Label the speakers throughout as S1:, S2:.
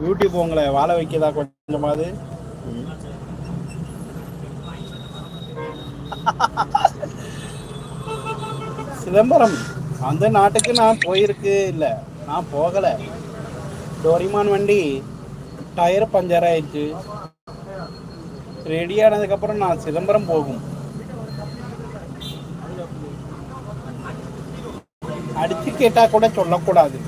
S1: YouTube உங்களை வாழ வைக்கதா கொஞ்சமாவது? சிதம்பரம் அந்த நாட்டுக்கு நான் போயிருக்கு இல்லை, நான் போகலை. டோரிமான் வண்டி டயர் பஞ்சர் ஆயிடுச்சு. ரெடி ஆனதுக்கப்புறம் நான் சிதம்பரம் போகும். அடிச்சு கேட்டா கூட சொல்லக்கூடாது.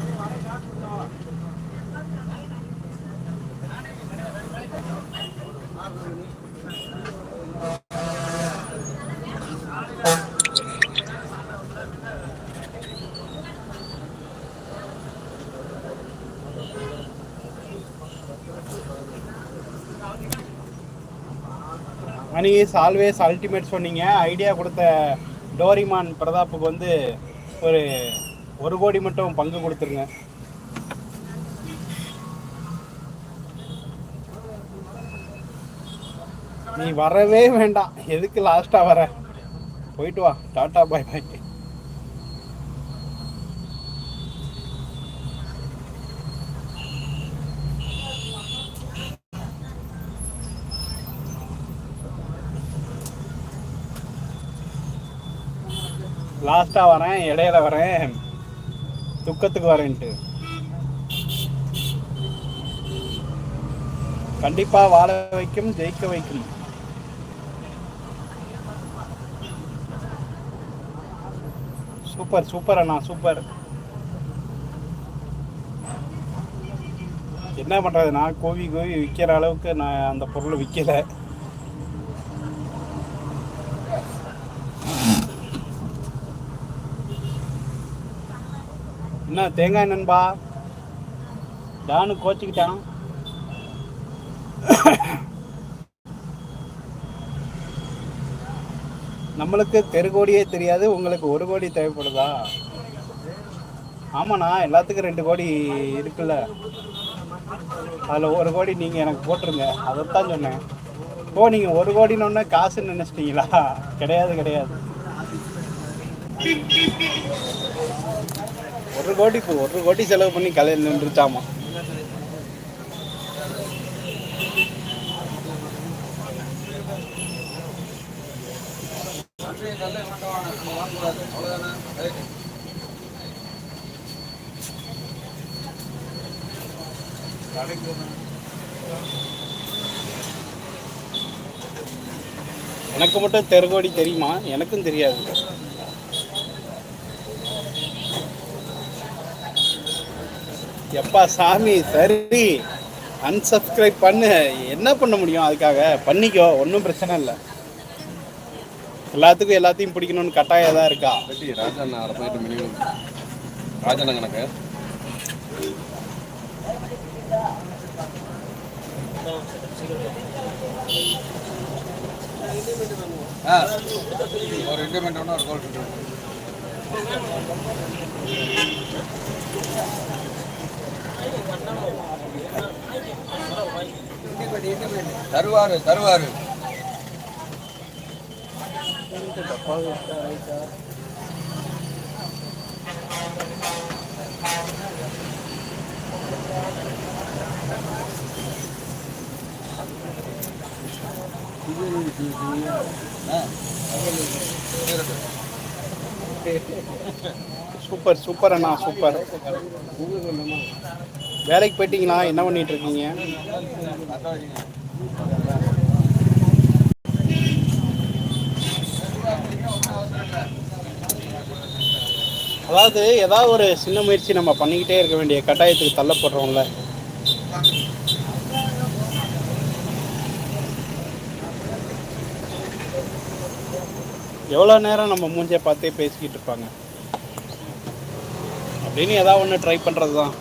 S1: அன்னைக்கு ஆல்வேஸ் அல்டிமேட் சொன்னீங்க. ஐடியா கொடுத்த டோரிமான் பிரதாப்புக்கு வந்து ஒரு 1 கோடி மட்டும் பங்கு கொடுத்துருங்க. நீ வரவே வேண்டாம், எதுக்கு லாஸ்டா வர? போயிட்டு வா, டாட்டா பாய் பாய். லாஸ்டா வரேன், இடையில வரேன், துக்கத்துக்கு வரேன்ட்டு. கண்டிப்பா வாழ வைக்கும், ஜெயிக்க வைக்கும். சூப்பர் சூப்பர் அண்ணா, சூப்பர். என்ன பண்றது, நான் கோவி விற்கிற அளவுக்கு நான் அந்த பொருளை விற்கல. என்ன தேங்காய் நண்பா, டானு கோச்சிக்கிட்டான். நம்மளுக்கு தெருகோடியே தெரியாது, உங்களுக்கு 1 கோடி தேவைப்படுதா? ஆமாண்ணா, எல்லாத்துக்கும் 2 கோடி இருக்குல்ல, அதில் 1 கோடி நீங்கள் எனக்கு போட்டுருங்க. அதைத்தான் சொன்னேன். ஓ, நீங்கள் 1 கோடின்னு காசுன்னு நினச்சிட்டீங்களா? கிடையாது கிடையாது. 1 கோடி செலவு பண்ணி கலையில் நின்றுச்சாமா. எனக்கு மட்டும் தெருகோடி தெரியுமா? எனக்கும் தெரியாது. எப்பா சாமி, சரி அன்சப்ஸ்கிரைப் பண்ணு. என்ன பண்ண முடியும், அதுக்காக பண்ணிக்கோ, ஒன்றும் பிரச்சனை இல்லை. எல்லாத்துக்கும் எல்லாத்தையும் பிடிக்கணும்னு கட்டாயம் தான் இருக்கா?
S2: ராஜண்ணா அரை போயிட்டு மினிமம் ராஜண்ணா கணக்கு ஒரு இன்டிமெண்ட் ஒன்று ஒரு கோல் தருவாரு தருவாரு.
S1: சூப்பர் சூப்பர் அண்ணா, சூப்பர். வேலைக்கு போயிட்டீங்களா? என்ன பண்ணிட்டு இருக்கீங்க? அதாவது ஏதாவது ஒரு சின்ன முயற்சி நம்ம பண்ணிக்கிட்டே இருக்க வேண்டிய கட்டாயத்துக்கு தள்ளப்படுறோம்ல. எவ்வளோ நேரம் நம்ம மூஞ்சை பார்த்தே பேசிக்கிட்டு இருப்பாங்க அப்படின்னு ஏதாவது ஒன்று ட்ரை பண்ணுறது தான்.